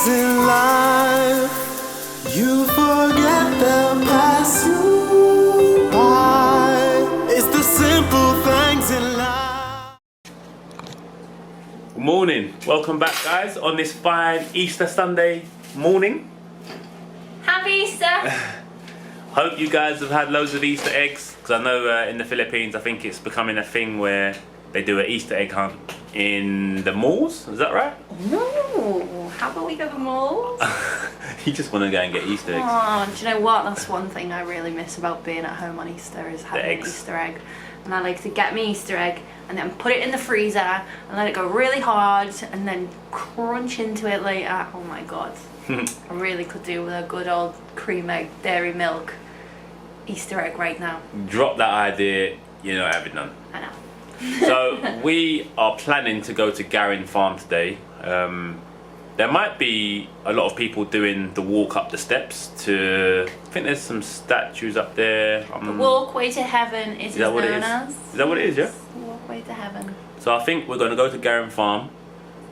things in life you forget they'll pass you by. It's the simple things in life. Good morning, welcome back guys on this fine Easter Sunday morning. Happy Easter! Hope you guys have had loads of Easter eggs, because I know in the Philippines I think it's becoming a thing where they do an Easter egg hunt in the malls, is that right? No, how about we go to the malls? You just want to go and get Easter eggs. Oh, do you know what? That's one thing I really miss about being at home on Easter is having an Easter egg. And I like to get me Easter egg and then put it in the freezer and let it go really hard and then crunch into it later. Oh my god. I really could do with a good old cream egg, dairy milk Easter egg right now. Drop that idea, you're not having none. I know. So we are planning to go to Garin farm today. There might be a lot of people doing the walk up the steps to, I think there's some statues up there. The walkway to heaven is known as. Is that what it is, yeah? The walkway to heaven. So I think we're going to go to Garin farm.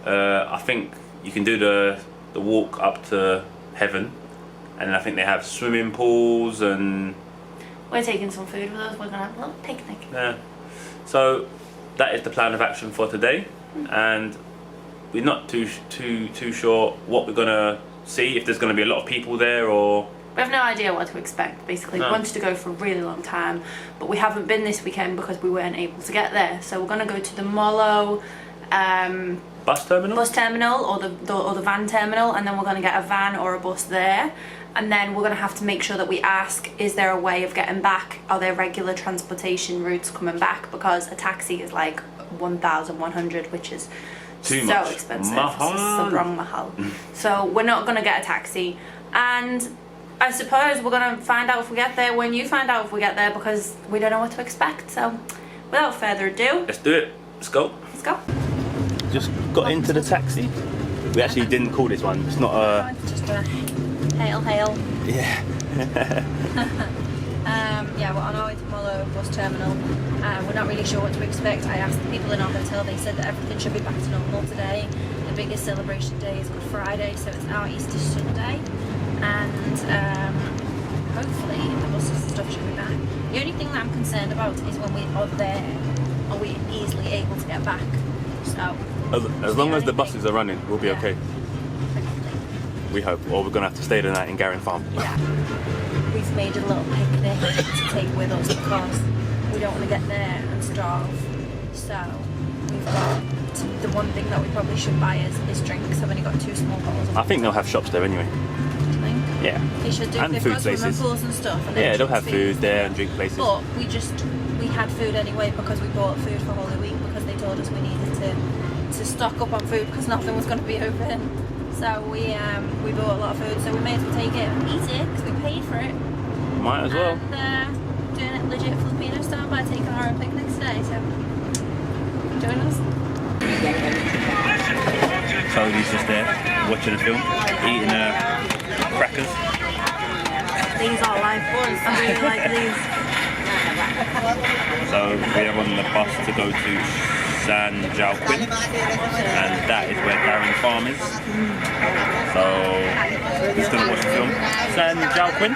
I think you can do the walk up to heaven, and I think they have swimming pools and... We're taking some food with us, we're going to have a little picnic. Yeah. So that is the plan of action for today, and we're not too sure what we're going to see, if there's going to be a lot of people there or... We have no idea what to expect, basically. We wanted to go for a really long time, but we haven't been this weekend because we weren't able to get there. So we're going to go to the Molo bus terminal or the van terminal, and then we're going to get a van or a bus there, and then we're going to have to make sure that we ask, is there a way of getting back? Are there regular transportation routes coming back? Because a taxi is like 1,100, which is so expensive. Mahal. So we're not going to get a taxi, and I suppose we're going to find out if we get there when you find out if we get there, because we don't know what to expect. So without further ado, let's do it. Let's go. Let's go. Just got into the taxi. We actually didn't call this one. It's not a... It's just a hail. Yeah. Yeah, we're on our way to Molo bus terminal. We're not really sure what to expect. I asked the people in our hotel, they said that everything should be back to normal today. The biggest celebration day is Good Friday, so it's our Easter Sunday. And hopefully the buses and stuff should be back. The only thing that I'm concerned about is when we are there, are we easily able to get back? So as long as the buses are running, we'll be okay. We hope. Or we're going to have to stay the night in Garin farm. Yeah. We've made a little picnic to take with us because we don't want to get there and starve. So we've got the one thing that we probably should buy is drinks. I've only got 2 small bottles. I think they'll have shops there anyway. Do you think? Yeah. They should do. And They've food got swimming places. pools and stuff. And Yeah, they'll have food there and drink places. But we had food anyway because we bought food for Holy Week because they told us we needed to stock up on food because nothing was going to be open. So we bought a lot of food, so we may as well take it and eat it because we paid for it. Might as well. And doing it legit Filipino style by taking our own picnic today, so join us. Cody's just there watching a film, eating crackers. These are life ones. I really like these. So we are on the bus to go to San Joaquin, and that is where Garin farm is. So he's gonna watch the film. San Joaquin?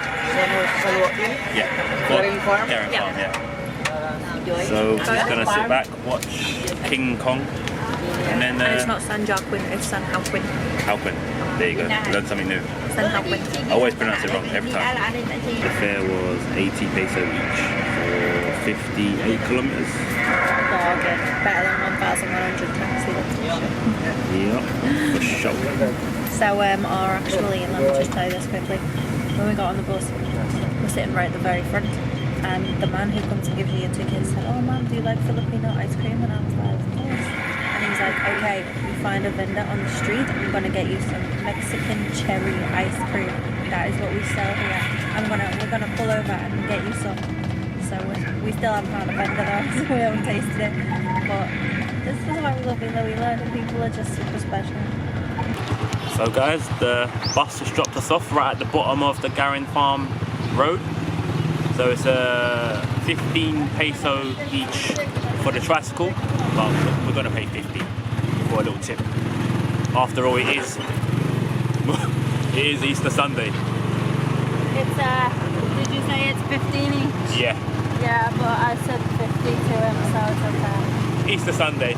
Yeah. Garin farm, yeah. So he's gonna sit back, watch King Kong, and then and it's not San Joaquin, it's San Joaquin. Joaquin. There you go. Learn something new. San Joaquin. I always pronounce it wrong every time. The fare was 80 peso each for 58 kilometers. Bargain. Better than 1,100 taxi. Yeah, for sure. So actually, let me just tell you this quickly. When we got on the bus, we're sitting right at the very front, and the man who comes to give you your ticket said, "Oh ma'am, do you like Filipino ice cream?" And I was like, "Of course." And he was like, "Okay, you find a vendor on the street, I'm gonna get you some Mexican cherry ice cream. That is what we sell here. We're gonna pull over and get you some." So we still haven't found a vendor though, so we haven't tasted it. But this is why we love Iloilo, and people are just super special. So guys, the bus has dropped us off right at the bottom of the Garin farm road. So it's 15 peso each for the tricycle, but we're gonna pay 50 for a little tip. After all, it is It is Easter Sunday. It's did you say it's 15 each? Yeah. Yeah, but I said 50 to him, so it's okay. Easter Sunday.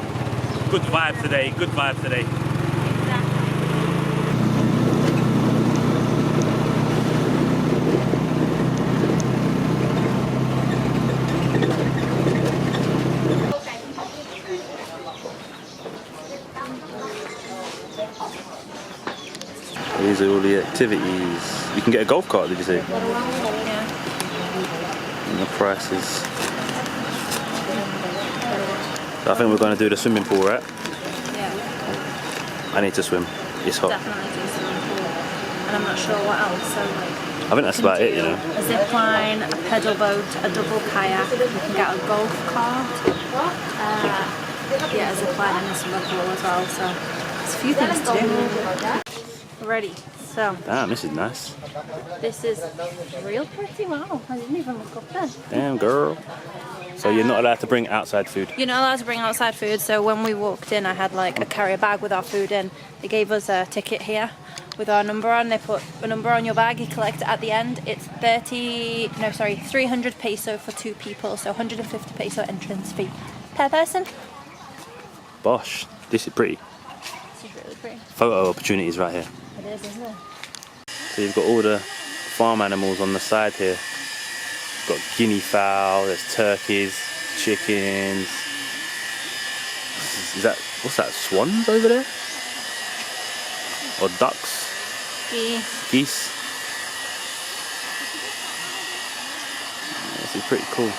Good vibe today. Good vibe today. These are all the activities. You can get a golf cart, did you say? Yeah. And the prices. So I think we're going to do the swimming pool, right? Yeah. I need to swim. It's hot. Definitely do swimming pool. And I'm not sure what else, so like... I think that's about it, you know. A zip line, a pedal boat, a double kayak. You can get a golf cart. Yeah, a zip line and a swimming pool as well. So there's a few things to do. Ready. So. Damn, this is nice. This is real pretty. Wow, I didn't even look up then. Damn, girl. So you're not allowed to bring outside food? You're not allowed to bring outside food. So when we walked in, I had like a carrier bag with our food in. They gave us a ticket here with our number on. They put a number on your bag. You collect it at the end. It's 300 peso for 2 people. So 150 peso entrance fee per person. Bosh, this is pretty. This is really pretty. Photo opportunities right here. It is, isn't it? So you've got all the farm animals on the side here. You've got guinea fowl, there's turkeys, chickens. Is that, what's that, swans over there? Or ducks? Geese? This is pretty cool.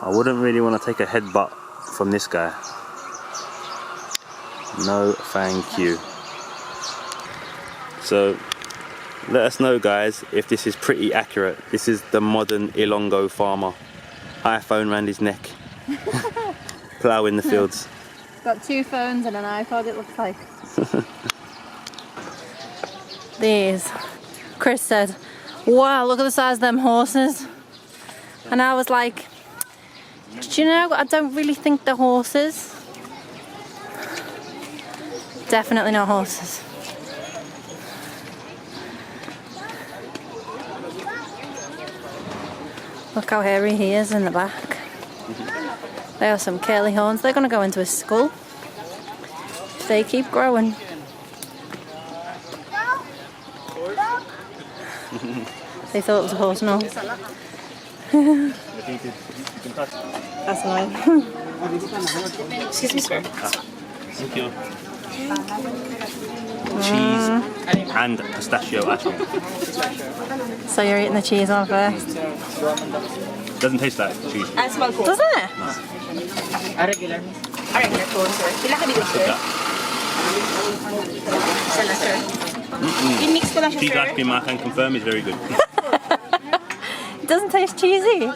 I wouldn't really want to take a headbutt from this guy. No, thank you. So, let us know, guys, if this is pretty accurate. This is the modern Ilongo farmer. iPhone around his neck. Ploughing the fields. Got 2 phones and an iPod, it looks like. These. Chris said, wow, look at the size of them horses. And I was like, do you know, I don't really think they're horses. Definitely not horses. Look how hairy he is in the back. They have some curly horns. They're going to go into his skull if they keep growing. They thought it was a horse, no. That's annoying. Excuse me, sir. Thank you. Cheese and pistachio ice cream. So you're eating the cheese one first? Doesn't taste like cheese. Doesn't it? A regular po, sir. Pila ka bilis, sir? Isa na, sir. I-mix ko lang siya, Cheese sir. ice cream, I can confirm, is very good. It doesn't taste cheesy.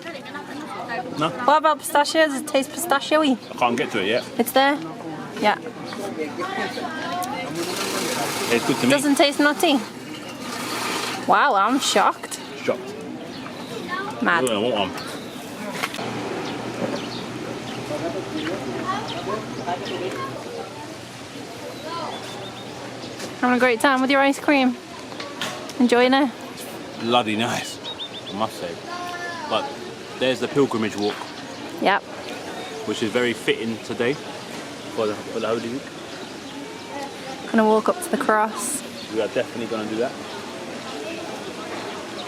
No, What about pistachio? Does it taste pistachio-y? I can't get to it yet. It's there? Yeah. It's good to me. Doesn't taste nutty. Wow, I'm shocked. Shocked. Mad. I want one. Having a great time with your ice cream. Enjoying it? Bloody nice, I must say. But there's the pilgrimage walk, Yep. which is very fitting today for the Holy Week. Gonna walk up to the cross. We are definitely going to do that.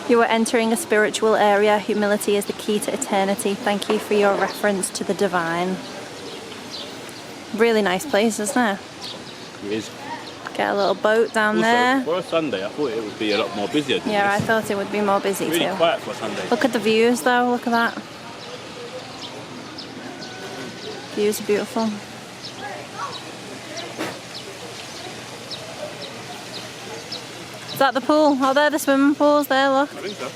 You are entering a spiritual area. Humility is the key to eternity. Thank you for your reference to the divine. Really nice place, isn't it? It is. Get a little boat down Also, there. for a Sunday, I thought it would be a lot more busier than Yeah, I this. thought it would be more busy Really too. quiet for a Sunday. Look at the views though, look at that. Views are beautiful. Is that the pool? Oh, they're the swimming pools there, look. I think so.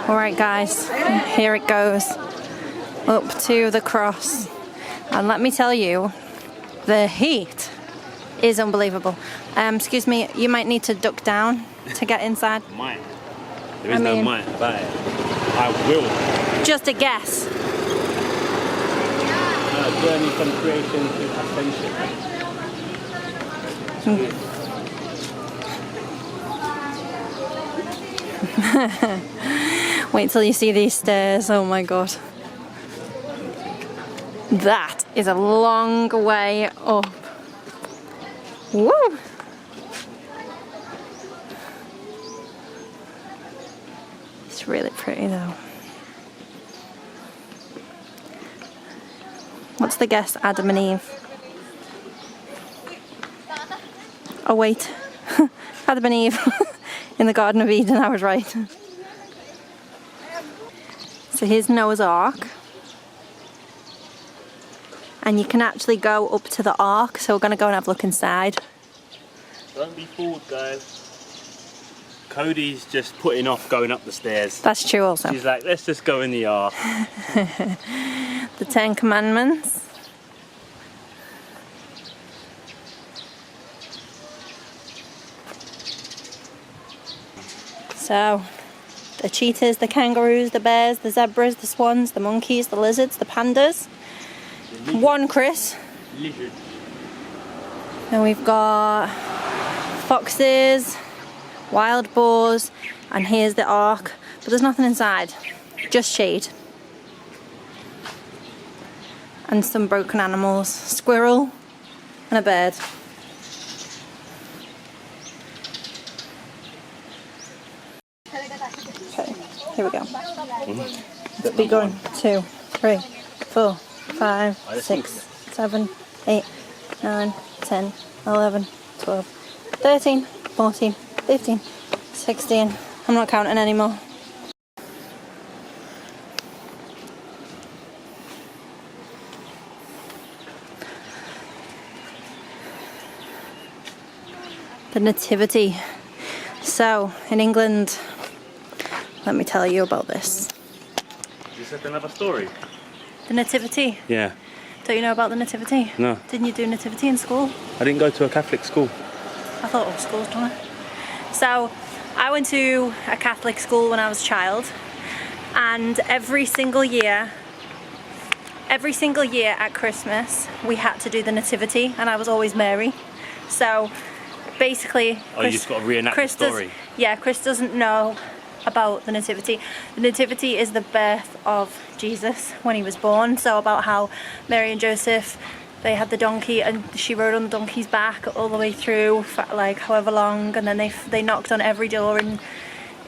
Alright guys, here it goes. Up to the cross. And let me tell you, the heat is unbelievable. Excuse me, you might need to duck down to get inside. Might. There is no mean- might, but I will. Just a guess. about a journey from creation to ascension. Wait till you see these stairs. Oh my god. That is a long way up. Woo! It's really pretty though. What's the guess? Adam and Eve. Oh wait. Adam and Eve in the Garden of Eden, I was right. So here's Noah's Ark. And you can actually go up to the Ark, so we're going to go and have a look inside. Don't be fooled, guys. Cody's just putting off going up the stairs. That's true also. She's like, let's just go in the Ark. The Ten Commandments. So, the cheetahs, the kangaroos, the bears, the zebras, the swans, the monkeys, the lizards, the pandas. One Chris. Lizard. Then we've got foxes, wild boars, and here's the Ark. But there's nothing inside, just shade. And some broken animals, squirrel and a bird. Okay, here we go. Let's be going. 2, 3, 4, 5, 6, 7, 8, 9, 10, 11, 12, 13, 14, 15, 16. I'm not counting anymore. The Nativity. So, in England, let me tell you about this. Is this another story? The Nativity. Yeah. Don't you know about the Nativity? No. Didn't you do Nativity in school? I didn't go to a Catholic school. I thought all schools done it. So, I went to a Catholic school when I was a child, and every single year at Christmas, we had to do the Nativity, and I was always Mary. So, basically, You just got to reenact the story. Chris doesn't know about the Nativity. The Nativity is the birth of Jesus when he was born. So about how Mary and Joseph, they had the donkey and she rode on the donkey's back all the way through for like however long, and then they knocked on every door in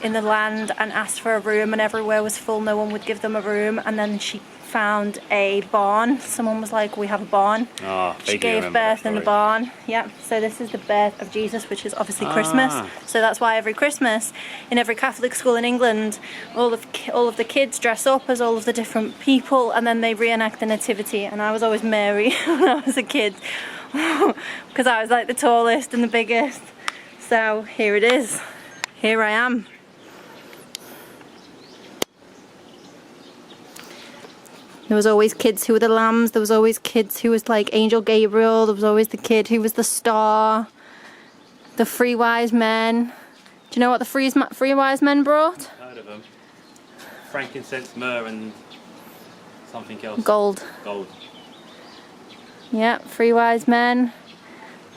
the land and asked for a room, and everywhere was full, no one would give them a room, and then she found a barn. Someone was like, we have a barn. She gave birth in a barn. Yep. So this is the birth of Jesus, which is obviously Christmas. So that's why every Christmas in every Catholic school in England, all of the kids dress up as all of the different people, and then they reenact the Nativity. And I was always Mary when I was a kid because I was like the tallest and the biggest. So here it is. Here I am. There was always kids who were the lambs, there was always kids who was like Angel Gabriel, there was always the kid who was the star, the 3 wise men. Do you know what the three wise men brought? Heard of them. Frankincense, myrrh and something else. Gold. Gold. Yeah, 3 wise men.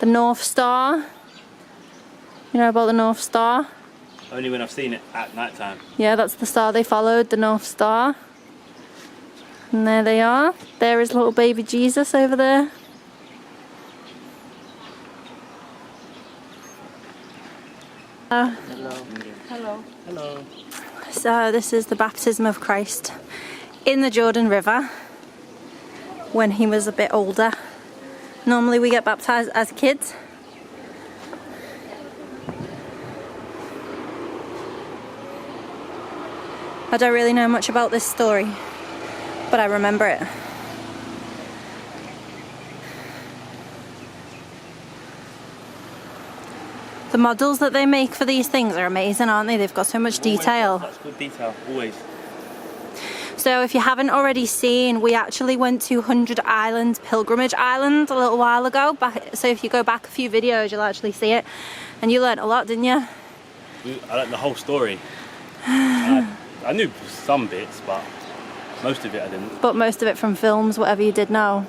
The North Star. You know about the North Star? Only when I've seen it at night time. Yeah, that's the star they followed, the North Star. And there they are. There is little baby Jesus over there. Hello. Hello. Hello. So this is the baptism of Christ in the Jordan River when he was a bit older. Normally we get baptized as kids. I don't really know much about this story, but I remember it. The models that they make for these things are amazing, aren't they? They've got so much detail. That's good detail, always. So if you haven't already seen, we actually went to 100 Island, Pilgrimage Island, a little while ago. So if you go back a few videos, you'll actually see it. And you learnt a lot, didn't you? I learned the whole story. I knew some bits, but Most of it I didn't. But most of it from films, whatever you did know.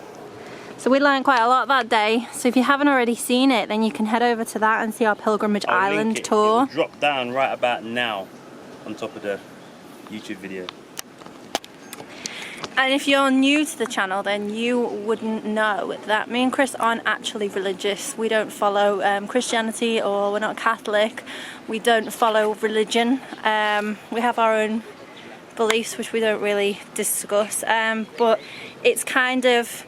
So we learned quite a lot that day. So if you haven't already seen it, then you can head over to that and see our Pilgrimage Island tour. It will drop down right about now on top of the YouTube video. And if you're new to the channel, then you wouldn't know that me and Chris aren't actually religious. We don't follow Christianity, or we're not Catholic. We don't follow religion. We have our own beliefs, which we don't really discuss. But it's kind of,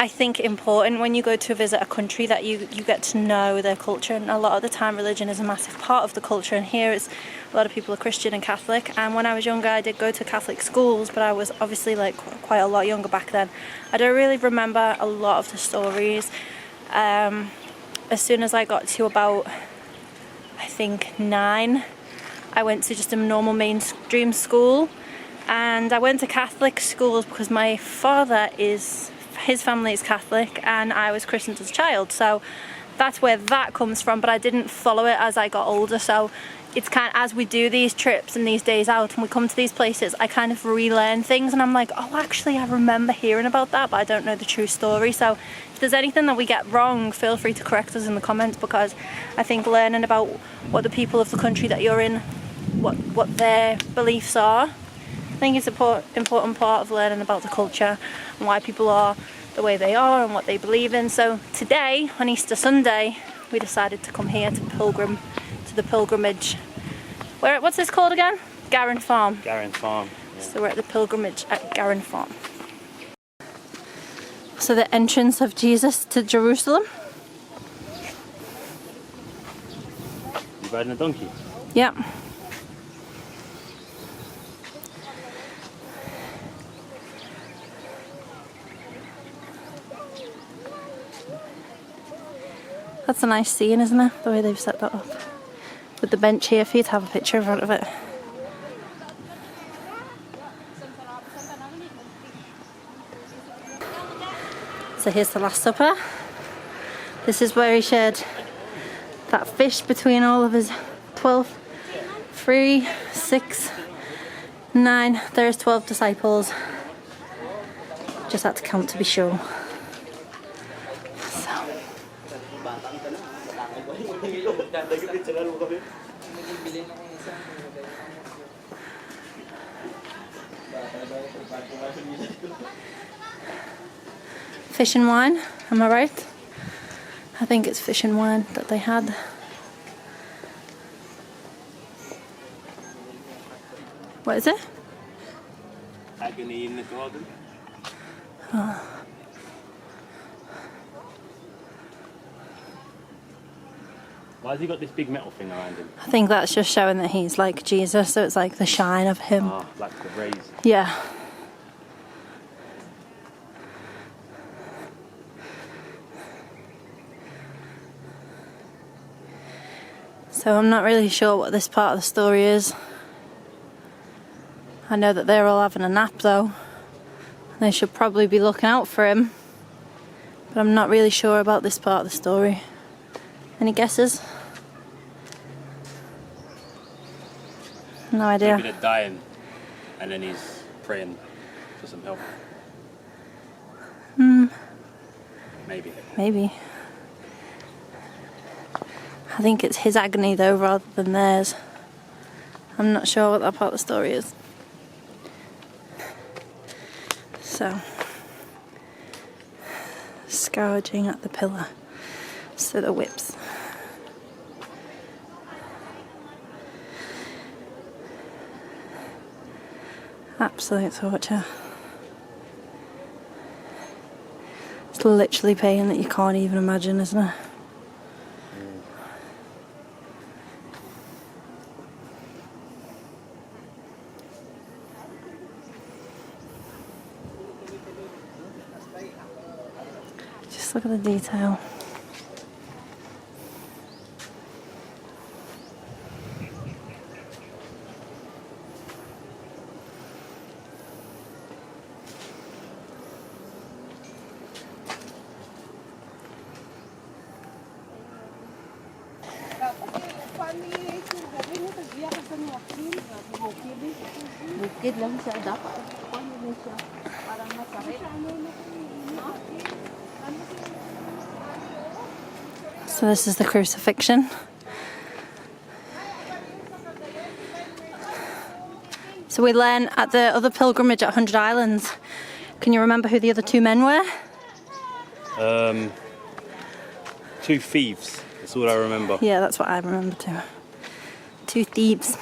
I think, important when you go to visit a country that you get to know their culture. And a lot of the time religion is a massive part of the culture, and here it's a lot of people are Christian and Catholic. And when I was younger I did go to Catholic schools, but I was obviously like quite a lot younger back then. I don't really remember a lot of the stories. As soon as I got to about, I think, 9, I went to just a normal mainstream school, and I went to Catholic schools because my father his family is Catholic and I was christened as a child, so that's where that comes from. But I didn't follow it as I got older, so it's kind of, as we do these trips and these days out and we come to these places, I kind of relearn things and I'm like, oh, actually I remember hearing about that, but I don't know the true story. So if there's anything that we get wrong, feel free to correct us in the comments, because I think learning about what the people of the country that you're in, what their beliefs are, I think it's an important part of learning about the culture and why people are the way they are and what they believe in. So today, on Easter Sunday, we decided to come here to the pilgrimage. What's this called again? Garin Farm. Garin Farm. Yeah. So we're at the pilgrimage at Garin Farm. So the entrance of Jesus to Jerusalem. You riding a donkey? Yep. That's a nice scene, isn't it? The way they've set that up. With the bench here for you to have a picture in front of it. So here's the Last Supper. This is where he shared that fish between all of his 12, 3, 6, 9. There's 12 disciples. Just had to count to be sure. Fish and wine, am I right? I think it's fish and wine that they had. What is it? Agony in the garden. Oh. Why has he got this big metal thing around him? I think that's just showing that he's like Jesus, so it's like the shine of him. Ah, like the rays. Yeah. So I'm not really sure what this part of the story is. I know that they're all having a nap though. They should probably be looking out for him. But I'm not really sure about this part of the story. Any guesses? No idea. Maybe they're dying and then he's praying for some help. Maybe. Maybe. I think it's his agony though rather than theirs. I'm not sure what that part of the story is. So, scourging at the pillar. So the whips. Absolute torture. It's literally pain that you can't even imagine, isn't it? Just look at the detail. Bukid lang siya dapat. So this is the Crucifixion. So we learn at the other pilgrimage at 100 Islands. Can you remember who the other two men were? Two thieves. That's all I remember. Yeah, that's what I remember too. Two thieves.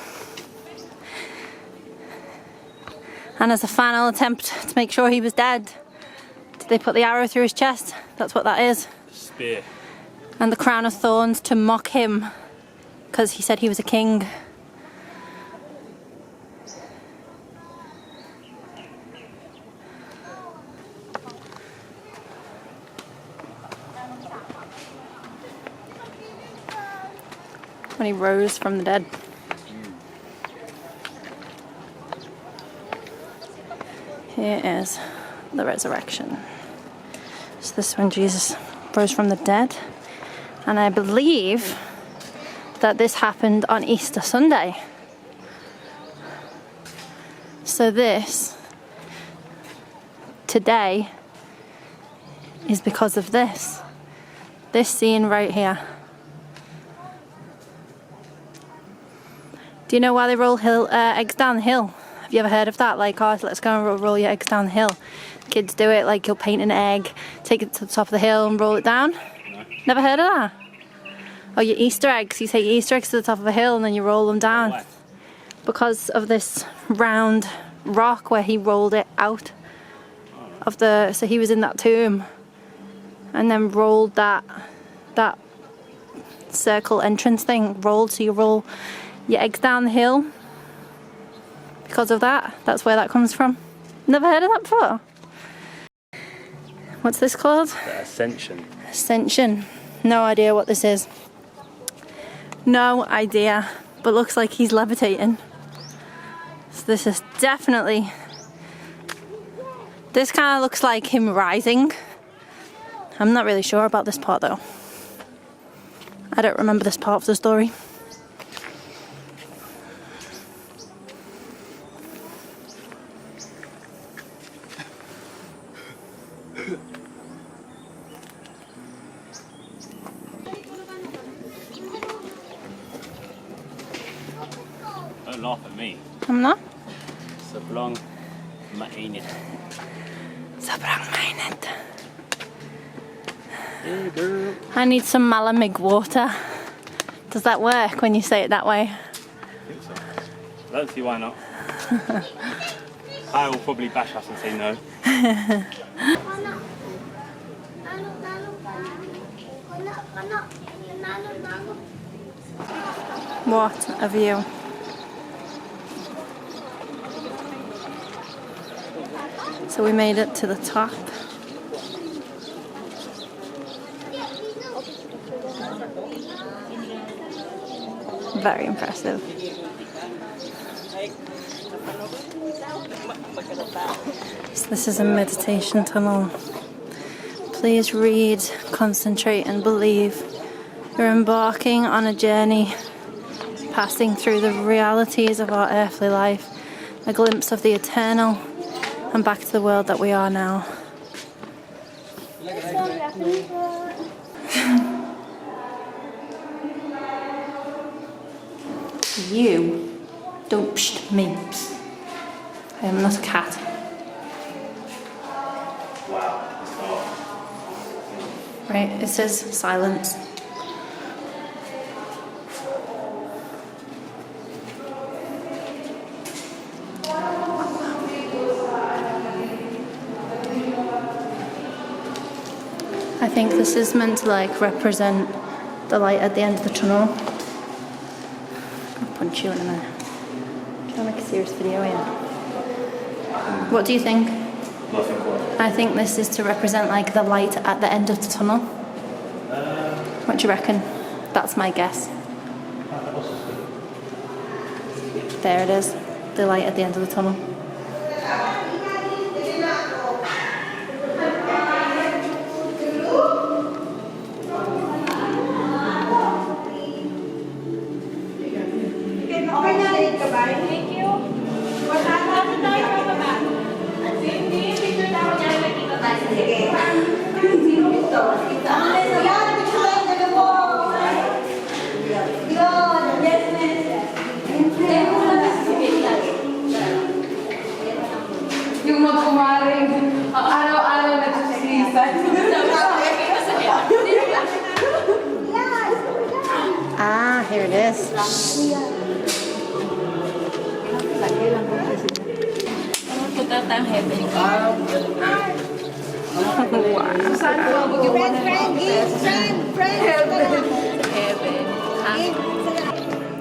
And as a final attempt to make sure he was dead, did they put the arrow through his chest? That's what that is. Spear. And the crown of thorns to mock him because he said he was a king. When he rose from the dead. Here is the resurrection. So this is when Jesus rose from the dead. And I believe that this happened on Easter Sunday. So this, today, is because of this. This scene right here. Do you know why they roll eggs down the hill? Have you ever heard of that? Like, oh, let's go and roll your eggs down the hill. Kids do it, like you'll paint an egg, take it to the top of the hill and roll it down. No. Never heard of that? Oh, your Easter eggs. You take your Easter eggs to the top of a hill and then you roll them down. Why? Because of this round rock where he rolled it out of the... So he was in that tomb and then rolled that circle entrance thing. Rolled, so you roll your eggs down the hill. Because of that. That's where that comes from. Never heard of that before. What's this called? The Ascension. Ascension. No idea what this is. No idea. But looks like he's levitating. So this is definitely... This kind of looks like him rising. I'm not really sure about this part though. I don't remember this part of the story. Don't laugh at me. I'm not? Sobrang mainit. Sobrang mainit. Hey girl. I need some Malamig water. Does that work when you say it that way? I think so. I don't see why not. I will probably bash us and say no. What a view. So we made it to the top. Very impressive. So this is a meditation tunnel. Please read, concentrate and believe. You're embarking on a journey, passing through the realities of our earthly life, a glimpse of the eternal, and back to the world that we are now. You don't psh me. I am not a cat. Right, it says silence. I think this is meant to like represent the light at the end of the tunnel. I'll punch you in a minute. I'm trying to make a serious video here. What do you think? Nothing quite. I think this is to represent like the light at the end of the tunnel. What do you reckon? That's my guess. There it is, the light at the end of the tunnel. Yung mga kumaring araw-araw nagsisisa. Ah, here it is. Punta tayong heaven.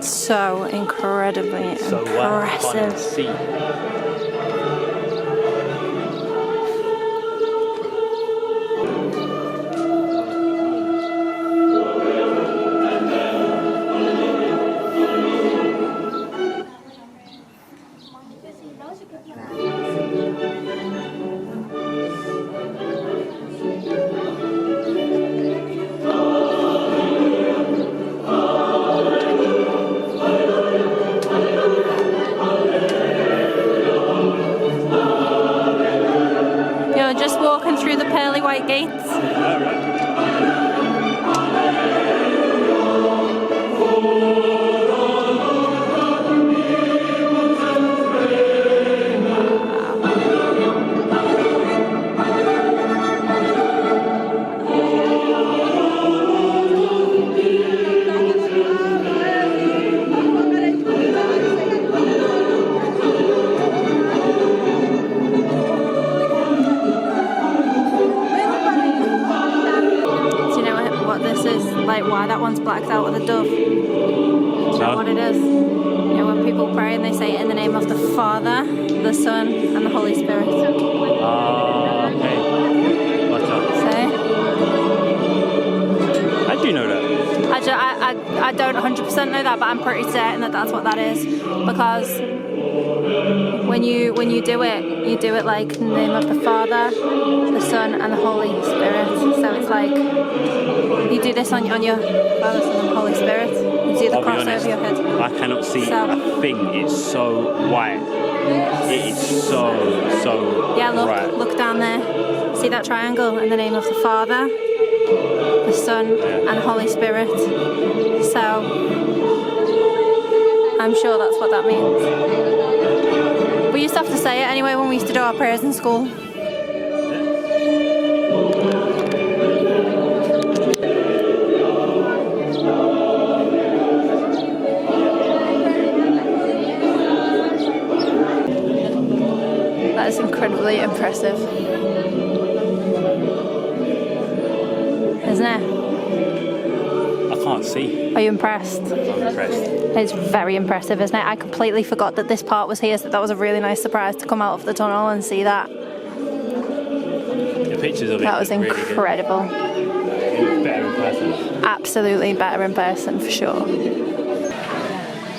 So incredibly impressive. You're just walking through the pearly white gates. Why that one's blacked out with a dove. Do you know what it is? You know, when people pray and they say it in the name of the Father, the Son, and the Holy Spirit. Okay. See? How do you know that? I don't 100% know that, but I'm pretty certain that that's what that is. Because when you do it, you do it like in the name of the Father, the Son, and the Holy Spirit. So it's like you do this on your Father, Son, and Holy Spirit. You do the cross over your head. I cannot see a thing. It's so white. It is so yeah, bright. look down there. See that triangle in the name of the Father, the Son, and the Holy Spirit. So I'm sure that's what that means. We used to have to say it anyway when we used to do our prayers in school. That is incredibly impressive. Isn't it? I can't see. Are you impressed? I'm impressed. It's very impressive, isn't it? I completely forgot that this part was here, so that was a really nice surprise to come out of the tunnel and see that. The pictures of it. That was incredible. Really it was better in person. Absolutely better in person, for sure.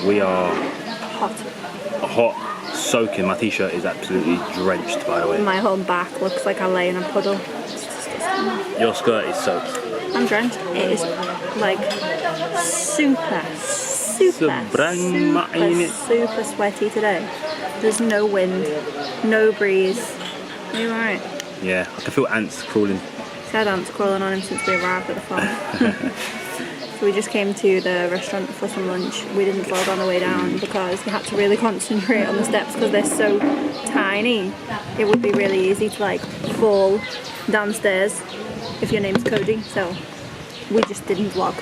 We are Hot. soaking. My t-shirt is absolutely drenched, by the way. My whole back looks like I lay in a puddle. It's disgusting. Your skirt is soaked. I'm drenched. It is like super sweaty today. There's no wind, no breeze. Are you alright? Yeah, I can feel ants crawling. He's had ants crawling on him since we arrived at the farm. So we just came to the restaurant for some lunch. We didn't vlog on the way down because we had to really concentrate on the steps because they're so tiny. It would be really easy to like fall downstairs if your name's Cody, so we just didn't vlog.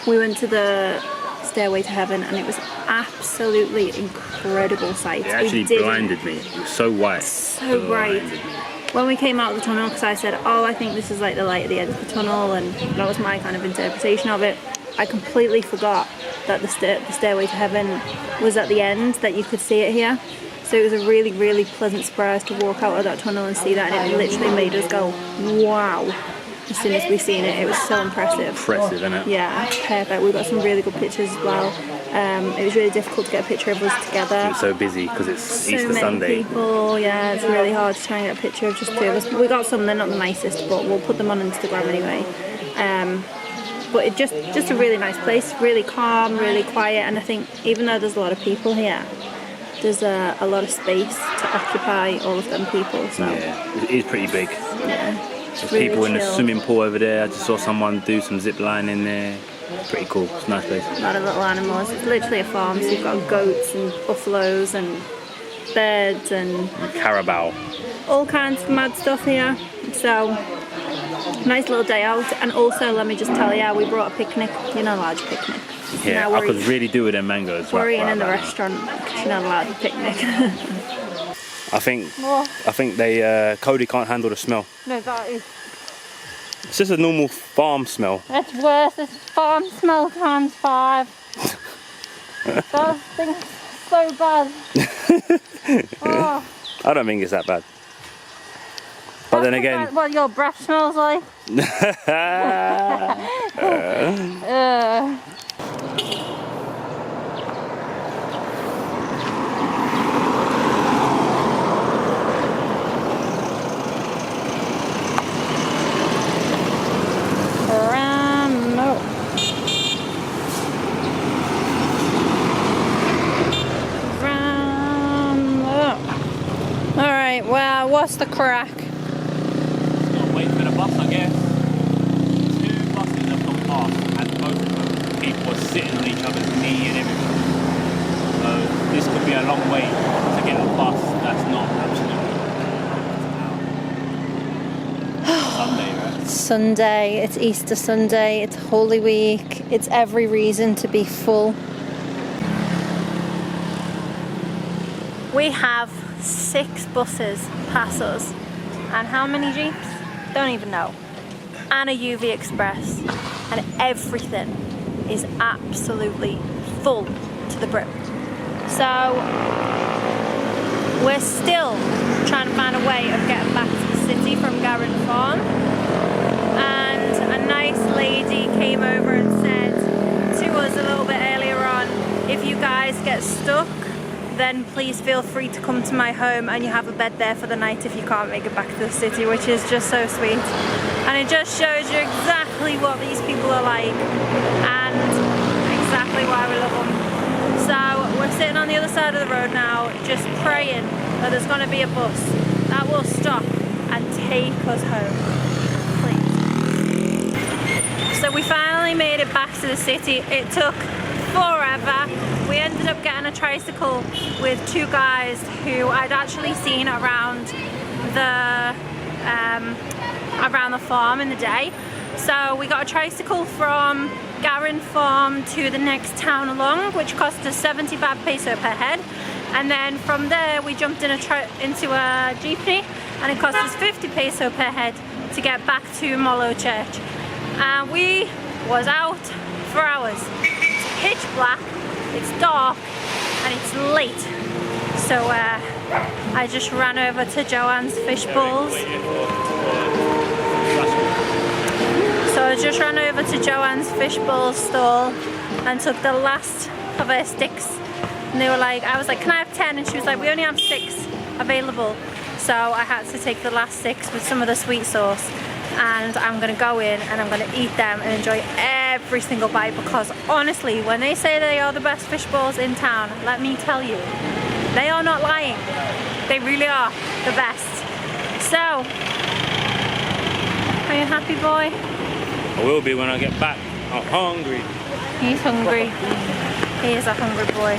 We went to the Stairway to Heaven and it was absolutely incredible sight. It actually blinded me. It was so white. So bright. When we came out of the tunnel, because I said, oh, I think this is like the light at the end of the tunnel, and that was my kind of interpretation of it, I completely forgot that the Stairway to Heaven was at the end, that you could see it here. So it was a really, really pleasant surprise to walk out of that tunnel and see that, and it literally made us go, wow. As soon as we seen it, it was so impressive. Impressive, isn't it? Yeah, perfect. We got some really good pictures as well. It was really difficult to get a picture of us together. It's so busy because it's So Easter many Sunday. people, yeah, it's really hard to try and get a picture of just two of us. We got some, they're not the nicest, but we'll put them on Instagram anyway. But it just a really nice place, really calm, really quiet, and I think even though there's a lot of people here, there's a lot of space to occupy all of them people. So Yeah, it is pretty big. yeah. There's really people in the chill. swimming pool over there. I just saw someone do some zip line in there. Pretty cool. It's a nice place. A lot of little animals. It's literally a farm, so you've got goats and buffaloes and birds and Carabao. all kinds of mad stuff here. So, nice little day out. And also, let me just tell you, we brought a picnic. You're not allowed to picnic. Yeah, I could really do with them mangoes. We're eating in the now. restaurant because you're not allowed to picnic. I think they Cody can't handle the smell. No, that is. It's just a normal farm smell. It's worse. It's farm smell times 5. That stinks so bad. Oh. I don't think it's that bad. But then again, What your breath smells like. Alright, well, what's the crack? Not waiting for the bus, I guess. 2 buses have gone past, and both of them, people are sitting on each other's knee and everything. So this could be a long wait to get a bus that's not absolutely Sunday, right? Sunday, it's Easter Sunday, it's Holy Week, it's every reason to be full. We have 6 buses pass us, and how many jeeps? Don't even know. And a UV Express, and everything is absolutely full to the brim. So we're still trying to find a way of getting back to the city from Garin Farm, and a nice lady came over and said to us a little bit earlier on, if you guys get stuck, then please feel free to come to my home and you have a bed there for the night if you can't make it back to the city, which is just so sweet. And it just shows you exactly what these people are like and exactly why we love them. So we're sitting on the other side of the road now, just praying that there's going to be a bus that will stop and take us home, please. So we finally made it back to the city. It took forever. We ended up getting a tricycle with 2 guys who I'd actually seen around the farm in the day. So we got a tricycle from Garin Farm to the next town along, which cost us 75 peso per head. And then from there we jumped in into a jeepney, and it cost us 50 peso per head to get back to Molo Church. And we was out for hours. It's pitch black, it's dark, and it's late. So I just ran over to Joanne's fish balls. Stall and took the last of her sticks. And they were like, I was like, can I have 10? And she was like, we only have 6 available. So I had to take the last 6 with some of the sweet sauce. And I'm gonna go in and I'm gonna eat them and enjoy every single bite, because honestly, when they say they are the best fish balls in town, let me tell you, they are not lying. They really are the best. So, are you happy, boy? I will be when I get back. I'm hungry. He's hungry. He is a hungry boy.